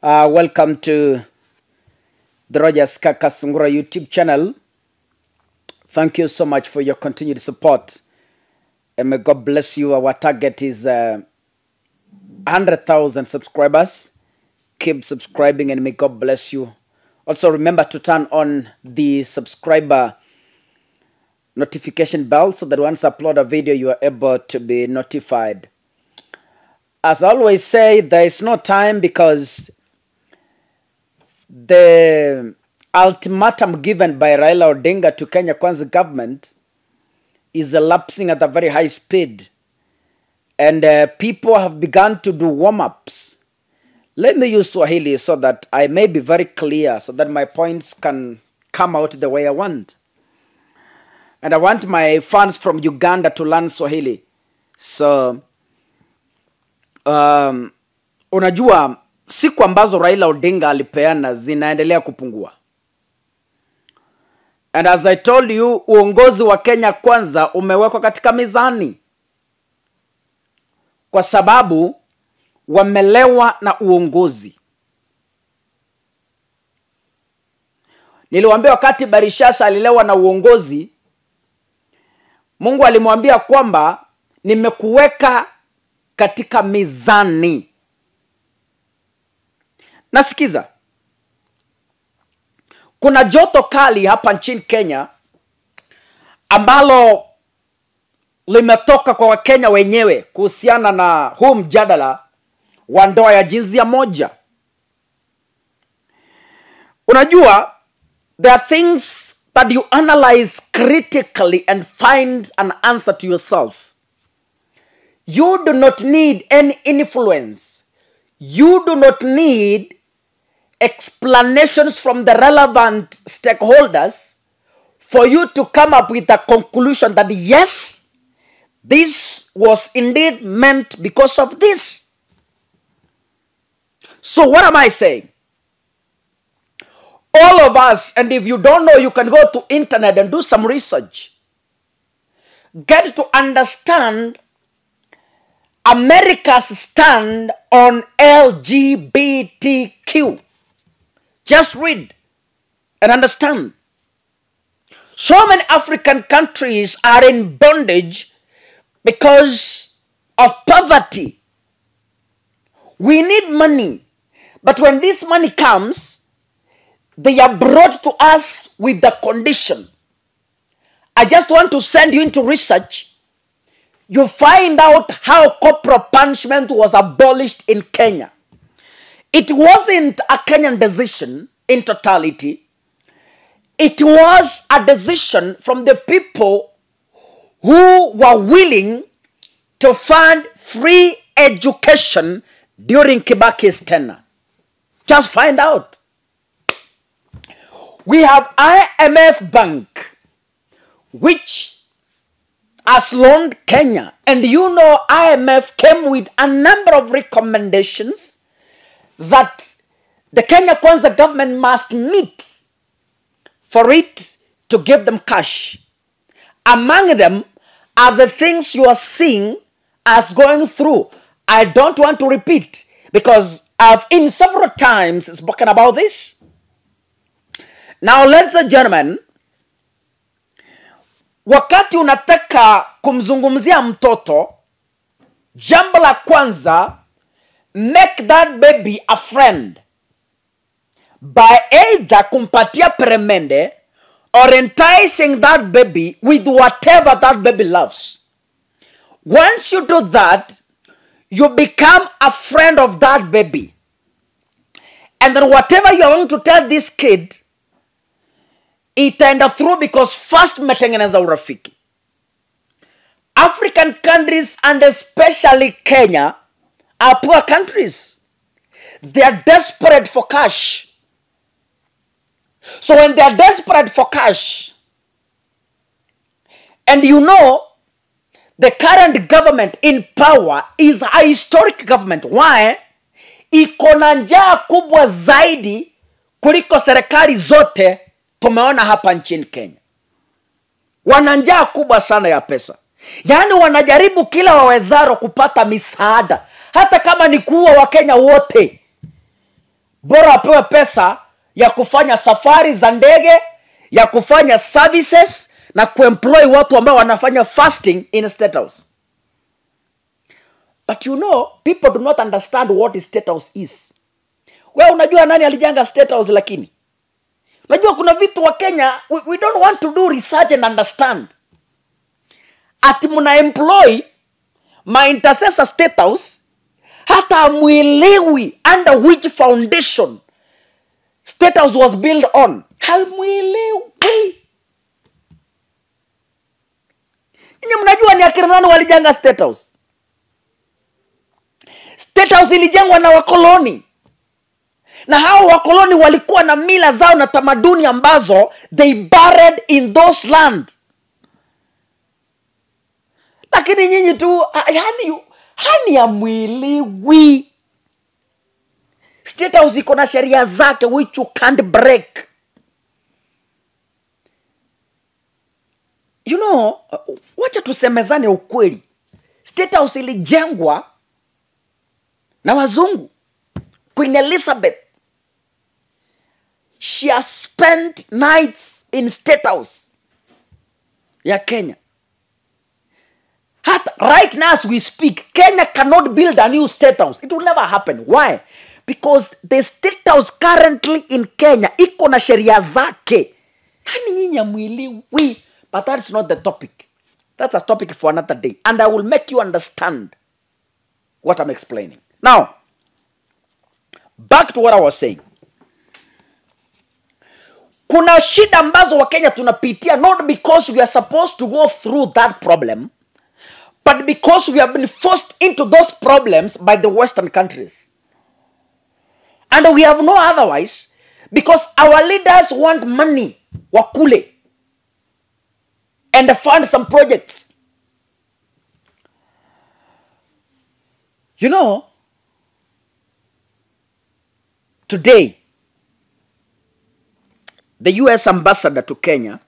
Welcome to the Kakasungura YouTube channel. Thank you so much for your continued support. And may God bless you. Our target is 100,000 subscribers. Keep subscribing and may God bless you. Also remember to turn on the subscriber notification bell so that once I upload a video, you are able to be notified. As I always say, there is no time because the ultimatum given by Raila Odinga to Kenya Kwanza government is elapsing at a very high speed. And people have begun to do warm-ups. Let me use Swahili so that I may be very clear, so that my points can come out the way I want. And I want my fans from Uganda to learn Swahili. So, unajua, siku ambazo Raila Odinga alipeana zinaendelea kupungua. And as I told you, uongozi wa Kenya Kwanza umewekwa katika mizani. Kwa sababu wamelewa na uongozi. Niliwaambia wakati Barishasha alilewa na uongozi, Mungu alimwambia kwamba nimekuweka katika mizani. Nasikiza. Kuna joto kali hapa nchini Kenya ambalo limetoka kwa Wakenya wenyewe kuhusiana na huu mjadala wa ndoa ya jinsia moja. Unajua, there are things that you analyze critically and find an answer to yourself. You do not need any influence. You do not need explanations from the relevant stakeholders for you to come up with a conclusion that yes, this was indeed meant because of this. So what am I saying? All of us, and if you don't know, you can go to internet and do some research. Get to understand America's stand on LGBTQ. Just read and understand. So many African countries are in bondage because of poverty. We need money. But when this money comes, they are brought to us with the condition. I just want to send you into research. You find out how corporal punishment was abolished in Kenya. It wasn't a Kenyan decision in totality. It was a decision from the people who were willing to fund free education during Kibaki's tenure. Just find out. We have IMF Bank, which has loaned Kenya. And you know IMF came with a number of recommendations that the Kenya Kwanza government must meet for it to give them cash. Among them are the things you are seeing as going through. I don't want to repeat because I've in several times spoken about this. Now, ladies and gentlemen, wakati unataka kumzungumzia mtoto, jambo la kwanza, make that baby a friend by either kumpatia peremende or enticing that baby with whatever that baby loves. Once you do that, you become a friend of that baby. And then whatever you are going to tell this kid, it end up through because first metengeneza urafiki. African countries and especially Kenya are poor countries. They are desperate for cash. So when they are desperate for cash, and you know, the current government in power is a historic government. Why? Iko na njaa kubwa zaidi kuliko serikali zote tumeona hapa nchini Kenya. Wana njaa kubwa sana ya pesa. Yaani wanajaribu kila wawezaro kupata misaada. Hata kama ni kuua Wakenya wote. bora apewe pesa ya kufanya safari za ndege, ya kufanya services na kuemploy watu ambao wanafanya fasting in State House. But you know, people do not understand what State House is. Wewe unajua nani alijenga State House? Lakini unajua kuna vitu wa Kenya we don't want to do research and understand. Ati muna employ my intercessor State House, hata amuelewi under which foundation State House was built on. Hamuelewi. Ninyi mnajua ni akina nani walijenga State House? State House ilijengwa na wakoloni. Na hao wakoloni walikuwa na mila zao na tamaduni ambazo they buried in those land. Lakini nyinyi tu hani ya mwiliwi. State House iko na sheria zake which you can't break. You know, wacha tusemezane ukweli. State House ilijengwa na wazungu. Queen Elizabeth, she has spent nights in State House ya Kenya. Right now as we speak, Kenya cannot build a new State House. It will never happen. Why? Because the State House currently in Kenya iko na sheria zake. Hani nyinyi mwiliwi. But that's not the topic. That's a topic for another day. And I will make you understand what I'm explaining. Now, back to what I was saying. Kuna shida ambazo wa Kenya tunapitia, not because we are supposed to go through that problem, but because we have been forced into those problems by the Western countries. And we have no otherwise, because our leaders want money, wakule, and fund some projects. You know, today, the US ambassador to Kenya,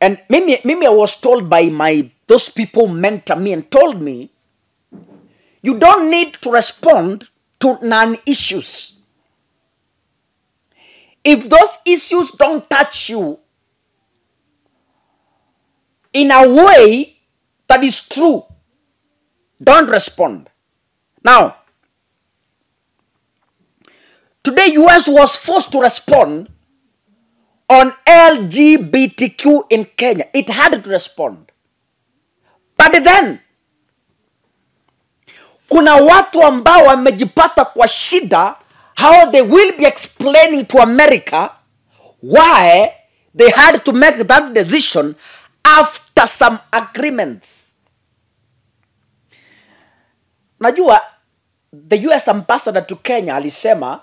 and maybe I was told by those people mentor me and told me, you don't need to respond to non-issues. If those issues don't touch you in a way that is true, don't respond. Now, today US was forced to respond on LGBTQ in Kenya. It had to respond. But then, kuna watu ambao wamejipata kwa shida, how they will be explaining to America why they had to make that decision after some agreements. Najua, the US ambassador to Kenya alisema,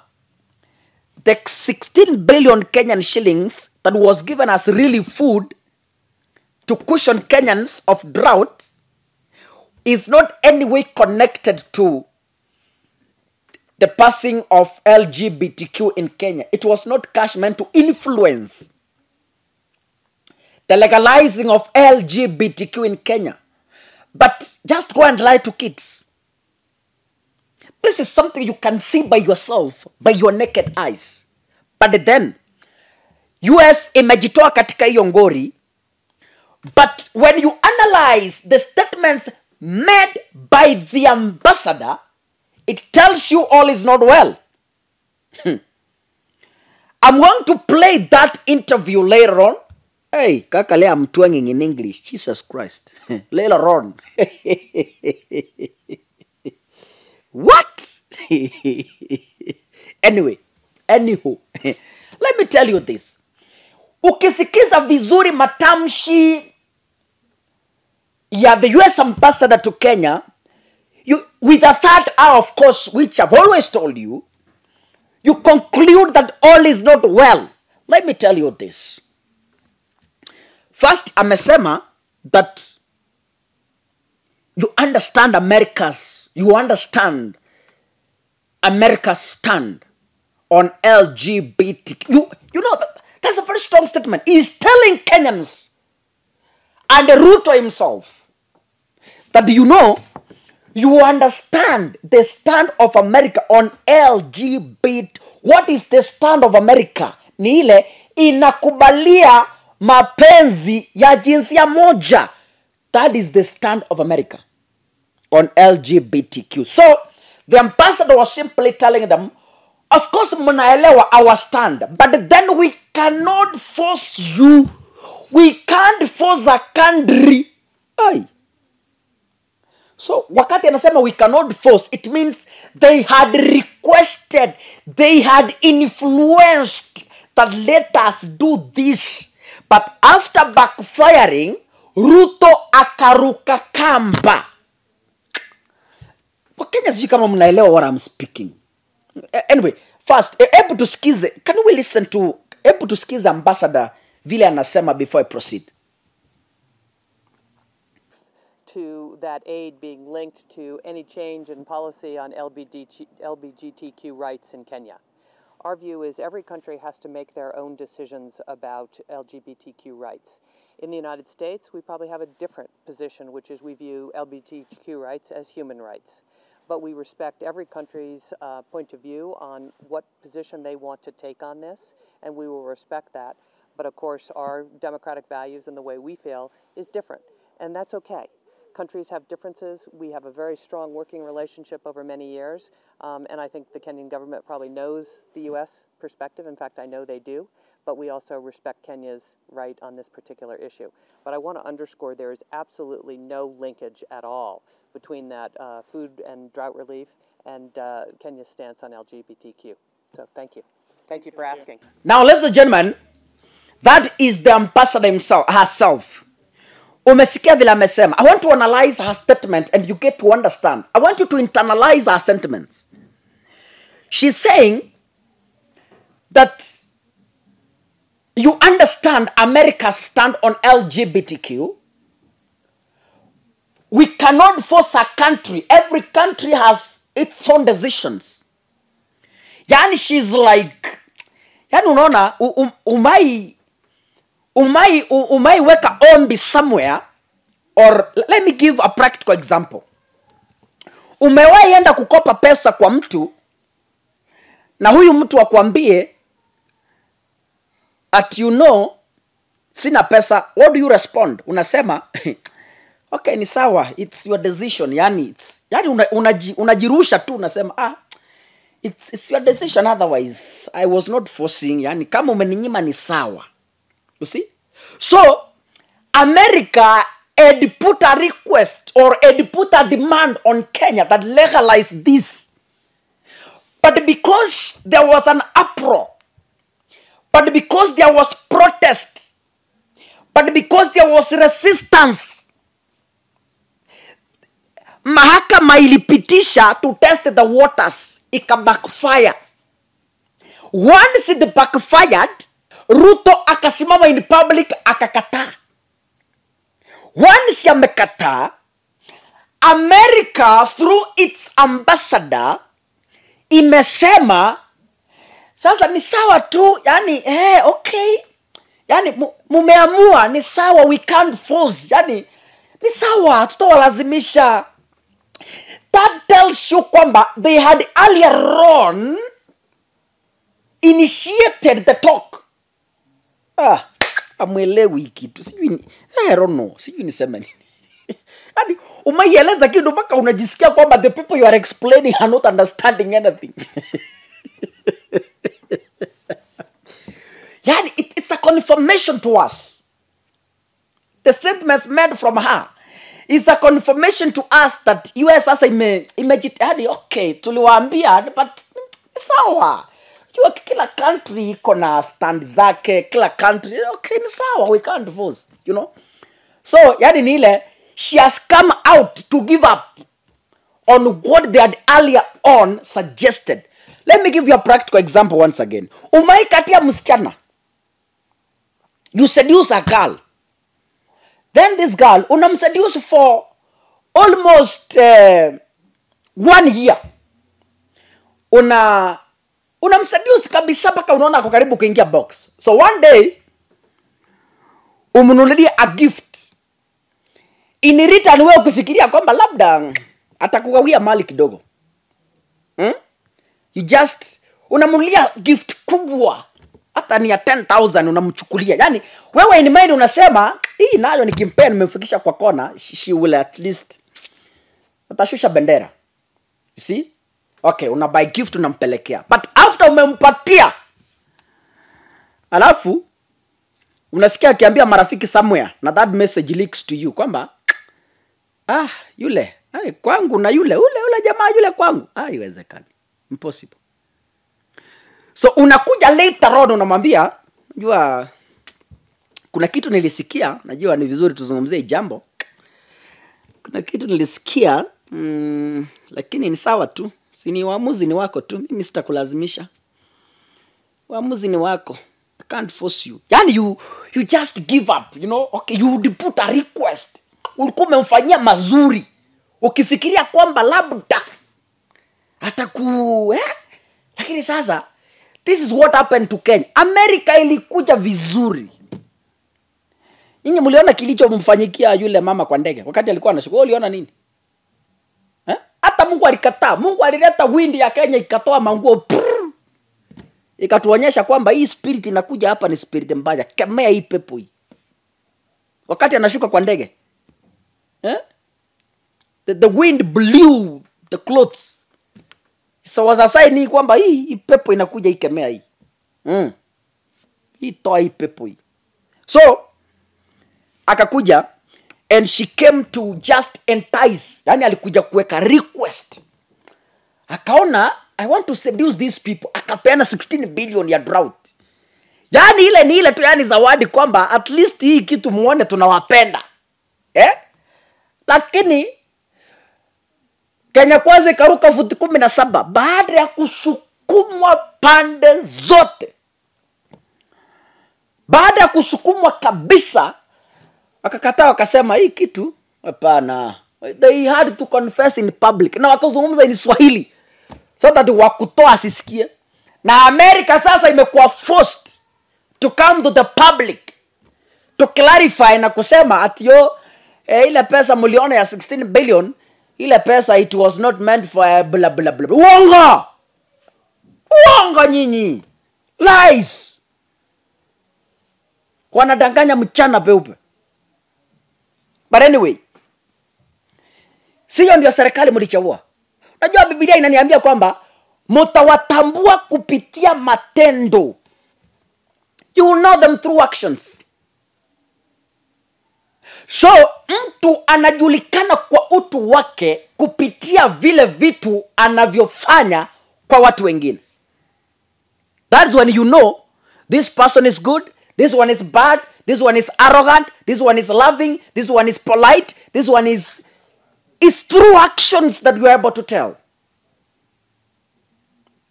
the 16 billion Kenyan shillings that was given as relief food to cushion Kenyans of drought is not any way connected to the passing of LGBTQ in Kenya. It was not cash meant to influence the legalizing of LGBTQ in Kenya. But just go and lie to kids. This is something you can see by yourself, by your naked eyes. But then, US imejitoa katika hiyo ngori. But when you analyze the statements made by the ambassador, it tells you all is not well. I'm going to play that interview later on. Hey, kakale, I'm twanging in English. Jesus Christ. Later on. What? Anywho, let me tell you this. Ukisikiza vizuri matamshi ya the US ambassador to Kenya, with a third eye, of course, which I've always told you, you conclude that all is not well. Let me tell you this. First, amesema that you understand America's stand on LGBT. You know, that's a very strong statement. He's telling Kenyans and Ruto himself that, you know, you understand the stand of America on LGBT. What is the stand of America? Ni ile inakubalia mapenzi ya jinsia moja. That is the stand of America on LGBTQ. So the ambassador was simply telling them, of course mnaelewa our stand, but then we cannot force you. We can't force a country. Aye. So wakati anasema we cannot force, it means they had requested, they had influenced that let us do this. But after backfiring, Ruto akaruka kamba. Wakenya sijui kama mnaelewa what I'm speaking. Anyway, first, able to skize, can we listen to, able to skize ambassador vile anasema before I proceed? To that aid being linked to any change in policy on LGBTQ rights in Kenya. Our view is every country has to make their own decisions about LGBTQ rights. In the United States, we probably have a different position, which is we view LGBTQ rights as human rights. But we respect every country's point of view on what position they want to take on this, and we will respect that. But of course, our democratic values and the way we feel is different, and that's okay. Countries have differences. We have a very strong working relationship over many years, and I think the Kenyan government probably knows the U.S. perspective. In fact, I know they do, but we also respect Kenya's right on this particular issue. But I want to underscore there is absolutely no linkage at all between that food and drought relief and Kenya's stance on LGBTQ. So thank you. Thank you for asking. Now, ladies and gentlemen, that is the ambassador herself. Umesikia vile amesema. I want to analyze her statement and you get to understand. I want you to internalize her sentiments. She's saying that you understand America's stand on LGBTQ. We cannot force a country. Every country has its own decisions. Yani she's like, yani unaona, umai weka ombi somewhere, or let me give a practical example. Umewahi enda kukopa pesa kwa mtu, na huyu mtu akwambie, at you know, sina pesa. What do you respond? Unasema, okay, ni sawa, it's your decision. Yani unajirusha tu, unasema, it's your decision, otherwise I was not forcing. Yani kama umeninyima ni sawa. You see? So, America had put a request or had put a demand on Kenya that legalize this. But because there was an uproar, but because there was protest, but because there was resistance, mahakama ilipitisha to test the waters, ika backfire. Once it backfired, Ruto akasimama in public akakataa. Once amekataa, America through its ambassador imesema sasa ni sawa tu, yani okay, yani mumeamua ni sawa, we can't force, yani ni sawa, tutawalazimisha. That tells you kwamba they had earlier on initiated the talk. Amwelewi kitu. Sijui, I don't know. Sijui niseme nini. Yani, umaieleza kitu mpaka unajisikia kwamba the people you are explaining are not understanding anything. Yani, it's a confirmation to us. The statements made from her is a confirmation to us that US sasa yani, okay, tuliwaambia, but sawa. Kila country iko na stand zake, kila country, okay, ni sawa, we can't force, you know. So, yani ni ile, she has come out to give up on what they had earlier on suggested. Let me give you a practical example once again. Umaikatia msichana. You seduce a girl. Then this girl, unamseduce for almost 1 year. Unamseduce kabisa mpaka unaona ako karibu kuingia box. So one day, umnunulia a gift. In return wewe ukifikiria kwamba labda atakugawia mali kidogo. You just unamulia gift kubwa, hata ni ya 10,000 unamchukulia. Yani wewe in mind unasema hii nayo nikimpea nimefikisha kwa kona, she will at least atashusha bendera. You see? Okay, una buy gift unampelekea. But after umempatia, alafu unasikia akiambia marafiki somewhere na that message leaks to you kwamba yule kwangu na yule jamaa yule kwangu. Haiwezekani. Impossible. So unakuja later on unamwambia, najua kuna kitu nilisikia, najua ni vizuri tuzungumzie jambo. Kuna kitu nilisikia, lakini ni sawa tu. Si ni uamuzi ni wako tu. Mimi sitakulazimisha. Uamuzi ni wako. I can't force you. Yani you just give up, you know? Okay, you put a request. Ulikuwa umemfanyia mazuri. Ukifikiria kwamba labda lakini sasa this is what happened to Kenya. America ilikuja vizuri. Nyinyi mliona kilichomfanyikia yule mama kwa ndege wakati alikuwa anashuka. Wewe uliona nini? Hata Mungu alikataa. Mungu alileta windi ya Kenya ikatoa manguo. Ikatuonyesha kwamba hii spirit inakuja hapa ni spirit mbaya. Kemea hii pepo hii. Wakati anashuka kwa ndege. The wind blew the clothes. So was a sign kwamba hii pepo inakuja ikemea hii. Hii toa hii pepo hii. So akakuja and she came to just entice. Yani alikuja kuweka request. Akaona I want to seduce these people. Akapeana 16 billion ya drought. Yani ile ni ile tu, yani zawadi kwamba at least hii kitu muone tunawapenda. Lakini Kenya kwanza ikaruka futi 17 baada ya kusukumwa pande zote. Baada ya kusukumwa kabisa, akakataa, wakasema hii kitu hapana. They had to confess in public. Na wakazungumza in Swahili so that wakutoa asisikie. Na America sasa imekuwa forced to come to the public to clarify na kusema ati ile pesa mliona ya 16 billion, ile pesa it was not meant for blah blah blah. Uongo nyinyi. Lies. Wanadanganya mchana peupe. But anyway, sio ndio serikali mlichagua. Unajua Biblia inaniambia kwamba mtawatambua kupitia matendo. You will know them through actions. So mtu anajulikana kwa utu wake kupitia vile vitu anavyofanya kwa watu wengine. That's when you know this person is good, this one is bad, this one is arrogant, this one is loving, this one is polite, this one is... It's through actions that we are able to tell.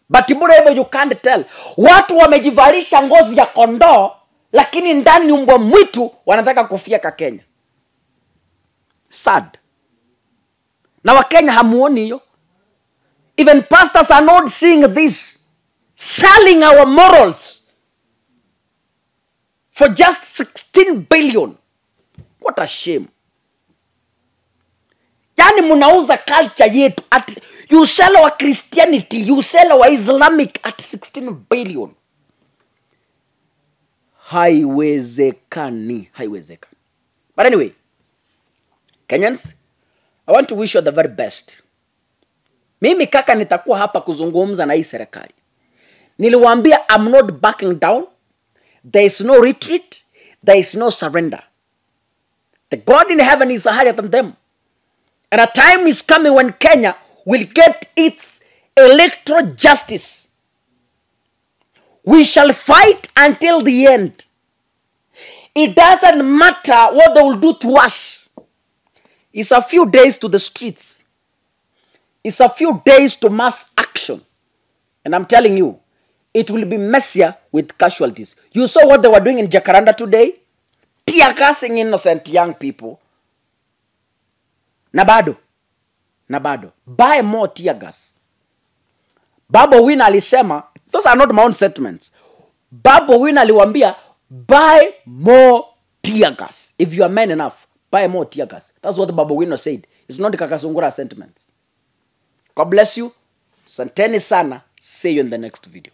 But moreover you can't tell. Watu wamejivalisha ngozi ya kondoo, lakini ndani mbwa mwitu wanataka kufia Kenya. Sad. Na Wakenya hamuoni hiyo. Even pastors are not seeing this. Selling our morals for just 16 billion. What a shame. Yani munauza culture yetu. You sell our Christianity, you sell our Islamic at 16 billion. Haiwezekani. But anyway, Kenyans, I want to wish you the very best. Mimi kaka nitakuwa hapa kuzungumza na hii serikali. Niliwaambia I'm not backing down. There is no retreat. There is no surrender. The God in heaven is higher than them. And a time is coming when Kenya will get its electoral justice. We shall fight until the end. It doesn't matter what they will do to us. It's a few days to the streets. It's a few days to mass action. And I'm telling you, it will be messier with casualties. You saw what they were doing in Jacaranda today? Tear gassing innocent young people. Nabado. Buy more tear gas. Babu Wina alisema, those are not my own sentiments. Babu Wina aliwaambia, buy more tear gas. If you are man enough, buy more tear gas. That's what Babu Wina said. It's not Kakasungura sentiments. God bless you. Santeni sana. See you in the next video.